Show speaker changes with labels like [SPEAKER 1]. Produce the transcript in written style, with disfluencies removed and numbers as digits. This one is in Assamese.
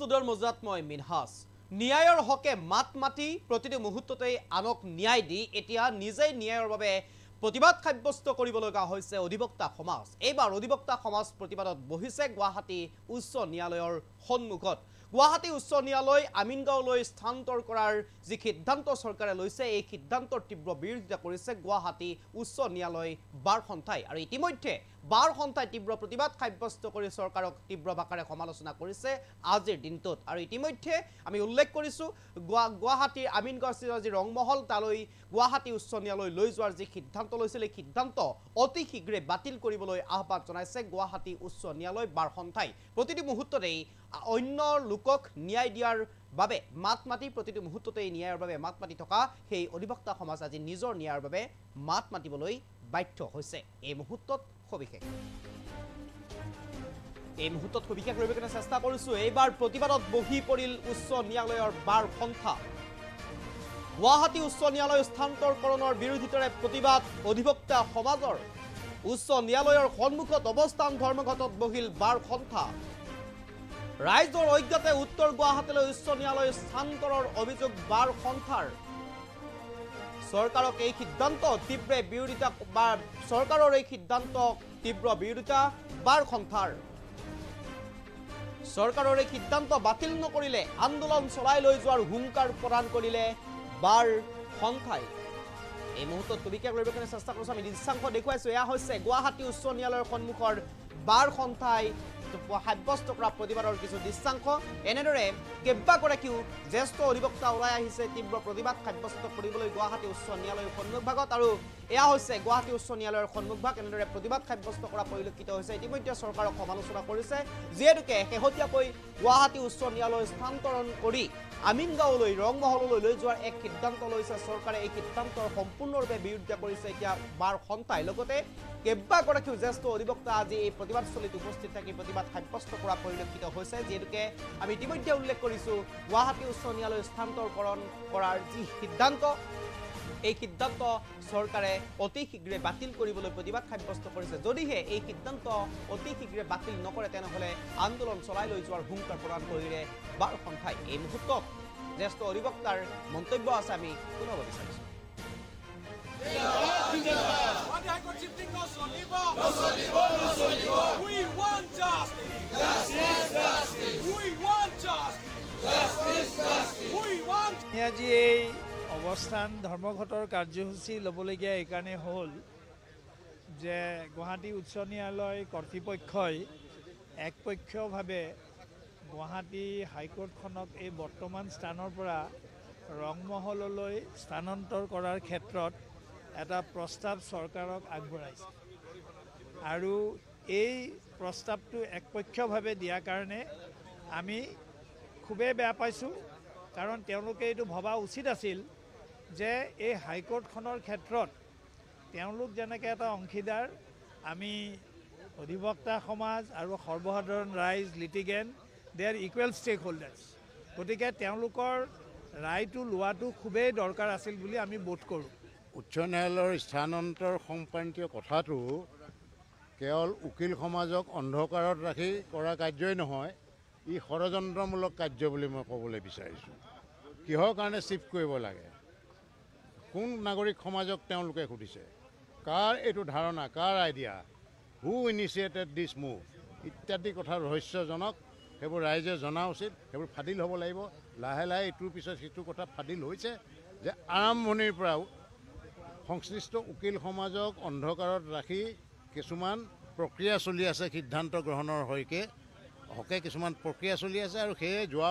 [SPEAKER 1] ষ্টুডিঅ'ৰ মজাত মই মিনহাস ন্যায়ৰ হকে মাত মাতি প্ৰতিটো মুহূৰ্ততে আনক ন্যায় দি এতিয়া নিজেই ন্যায়ৰ বাবে প্ৰতিবাদ সাব্যস্ত কৰিবলগা হৈছে অধিবক্তা সমাজ। এইবাৰ অধিবক্তা সমাজ প্ৰতিবাদত বহিছে গুৱাহাটী উচ্চ ন্যায়ালয়ৰ সন্মুখত। গুৱাহাটী উচ্চ ন্যায়ালয় আমিনগাঁওলৈ স্থানান্তৰ কৰাৰ যি সিদ্ধান্ত চৰকাৰে লৈছে এই সিদ্ধান্তৰ তীব্ৰ বিৰোধিতা কৰিছে গুৱাহাটী উচ্চ ন্যায়ালয় বাৰ সন্থাই। আৰু ইতিমধ্যে বাৰ সন্থাই তীব্ৰ প্ৰতিবাদ সাব্যস্ত কৰি চৰকাৰক তীব্ৰ ভাষাৰে সমালোচনা কৰিছে আজিৰ দিনটোত। আৰু ইতিমধ্যে আমি উল্লেখ কৰিছোঁ গুৱাহাটীৰ আমিনগাঁও যি ৰংমহল তালৈ গুৱাহাটী উচ্চ ন্যায়ালয় লৈ যোৱাৰ যি সিদ্ধান্ত লৈছিল এই সিদ্ধান্ত অতি শীঘ্ৰে বাতিল কৰিবলৈ আহ্বান জনাইছে গুৱাহাটী উচ্চ ন্যায়ালয় বাৰ সন্থাই। প্ৰতিটো মুহূৰ্ততেই অন্য লোকক ন্যায় দিয়াৰ বাবে মাত মাতি প্ৰতিটো মুহূৰ্ততেই ন্যায়ৰ বাবে মাত মাতি থকা সেই অধিবক্তা সমাজ আজি নিজৰ ন্যায়ৰ বাবে মাত মাতিবলৈ বাধ্য হৈছে। এই মুহূৰ্তত সবিশেষ লৈ কিনে চেষ্টা কৰিছোঁ। এইবাৰ প্ৰতিবাদত বহি পৰিল উচ্চ ন্যায়ালয়ৰ বাৰ সন্থা। গুৱাহাটী উচ্চ ন্যায়ালয় স্থানান্তৰকৰণৰ বিৰোধিতাৰে প্ৰতিবাদ অধিবক্তা সমাজৰ। উচ্চ ন্যায়ালয়ৰ সন্মুখত অৱস্থান ধৰ্মঘটত বহিল বাৰ সন্থা। ৰাইজৰ অজ্ঞাতে উত্তৰ গুৱাহাটীলৈ উচ্চ ন্যায়ালয় স্থানান্তৰৰ অভিযোগ বাৰ সন্থাৰ। চৰকাৰৰ এই সিদ্ধান্ত তীব্ৰ বিৰোধিতা বাৰ সন্থাৰ। চৰকাৰৰ এই সিদ্ধান্ত বাতিল নকৰিলে আন্দোলন চলাই লৈ যোৱাৰ হুংকাৰ প্ৰদান কৰিলে বাৰ সন্থাই। এই মুহূৰ্তত কবিকে লৈ কিনে চেষ্টা কৰিছোঁ। আমি দৃশ্যাংশ দেখুৱাইছোঁ। এয়া হৈছে গুৱাহাটী উচ্চ ন্যায়ালয়ৰ সন্মুখৰ বাৰ সন্থাই সাব্যস্ত কৰা প্ৰতিবাদৰ কিছু দৃশ্যাংশ। এনেদৰে কেইবাগৰাকীও জ্যেষ্ঠ অধিবক্তা ওলাই আহিছে তীব্ৰ প্ৰতিবাদ সাব্যস্ত কৰিবলৈ গুৱাহাটী উচ্চ ন্যায়ালয়ৰ সন্মুখভাগত। আৰু এয়া হৈছে গুৱাহাটী উচ্চ ন্যায়ালয়ৰ সন্মুখভাগ। এনেদৰে প্ৰতিবাদ সাব্যস্ত কৰা পৰিলক্ষিত হৈছে। ইতিমধ্যে চৰকাৰক সমালোচনা কৰিছে যিহেতুকে শেহতীয়াকৈ গুৱাহাটী উচ্চ ন্যায়ালয় স্থানান্তৰণ কৰি আমিনগাঁওলৈ ৰংমহললৈ লৈ যোৱাৰ এক সিদ্ধান্ত লৈছে চৰকাৰে। এই সিদ্ধান্তৰ সম্পূৰ্ণৰূপে বিৰোধিতা কৰিছে এতিয়া বাৰ সন্থাই। লগতে কেইবাগৰাকীও জ্যেষ্ঠ অধিবক্তা আজি এই প্ৰতিবাদস্থলীত উপস্থিত থাকি প্ৰতিবাদ সাব্যস্ত কৰা পৰিলক্ষিত হৈছে। যিহেতুকে আমি ইতিমধ্যে উল্লেখ কৰিছোঁ গুৱাহাটী উচ্চ ন্যায়ালয় স্থানান্তৰকৰণ কৰাৰ যি সিদ্ধান্ত এই সিদ্ধান্ত চৰকাৰে অতি শীঘ্ৰে বাতিল কৰিবলৈ প্ৰতিবাদ সাব্যস্ত কৰিছে। যদিহে এই সিদ্ধান্ত অতি শীঘ্ৰে বাতিল নকৰে তেনেহ'লে আন্দোলন চলাই লৈ যোৱাৰ হুংকাৰ প্ৰদান কৰিলে বাৰ সন্থাই। এই মুহূৰ্তত জ্যেষ্ঠ অধিবক্তাৰ মন্তব্য আছে, আমি শুনাব বিচাৰিছোঁ।
[SPEAKER 2] আজি এই অৱস্থান ধৰ্মঘটৰ কাৰ্যসূচী ল'বলগীয়া এইকাৰণে হ'ল যে গুৱাহাটী উচ্চ ন্যায়ালয় কৰ্তৃপক্ষই একপক্ষীয়ভাৱে গুৱাহাটী হাইকোৰ্টখনক এই বৰ্তমান স্থানৰ পৰা ৰংমহললৈ স্থানান্তৰ কৰাৰ ক্ষেত্ৰত এটা প্ৰস্তাৱ চৰকাৰক আগবঢ়াইছে। আৰু এই প্ৰস্তাৱটো একপক্ষীয়ভাৱে দিয়াৰ কাৰণে আমি খুবেই বেয়া পাইছোঁ। কাৰণ তেওঁলোকে এইটো ভবা উচিত আছিল যে এই হাইকোৰ্টখনৰ ক্ষেত্ৰত তেওঁলোক যেনেকৈ এটা অংশীদাৰ, আমি অধিবক্তা সমাজ আৰু সৰ্বসাধাৰণ ৰাইজ লিটিগেণ্ট দে আৰ ইকুৱেল ষ্টেক হোল্ডাৰ্ছ। গতিকে তেওঁলোকৰ ৰায়টো লোৱাটো খুবেই দৰকাৰ আছিল বুলি আমি বোধ কৰোঁ।
[SPEAKER 3] উচ্চ ন্যায়ালয়ৰ স্থানান্তৰ সংক্ৰান্তীয় কথাটো কেৱল উকিল সমাজক অন্ধকাৰত ৰাখি কৰা কাৰ্যই নহয়, ই ষড়যন্ত্ৰমূলক কাৰ্য বুলি মই ক'বলৈ বিচাৰিছোঁ। কিহৰ কাৰণে চিফ্ট কৰিব লাগে, কোন নাগৰিক সমাজক তেওঁলোকে সুধিছে, কাৰ এইটো ধাৰণা, কাৰ আইডিয়া, হু ইনিচিয়েটেড দিছ মুভ ইত্যাদি কথা ৰহস্যজনক। সেইবোৰ ৰাইজে জনা উচিত, সেইবোৰ ফাদিল হ'ব লাগিব। লাহে লাহে ইটোৰ পিছত সিটো কথা ফাদিল হৈছে যে আৰম্ভণিৰ পৰাও সংশ্লিষ্ট উকিল সমাজক অন্ধকাৰত ৰাখি কিছুমান প্ৰক্ৰিয়া চলি আছে, সিদ্ধান্ত গ্ৰহণৰ হকে কিছুমান প্ৰক্ৰিয়া চলি আছে। আৰু সেয়ে যোৱা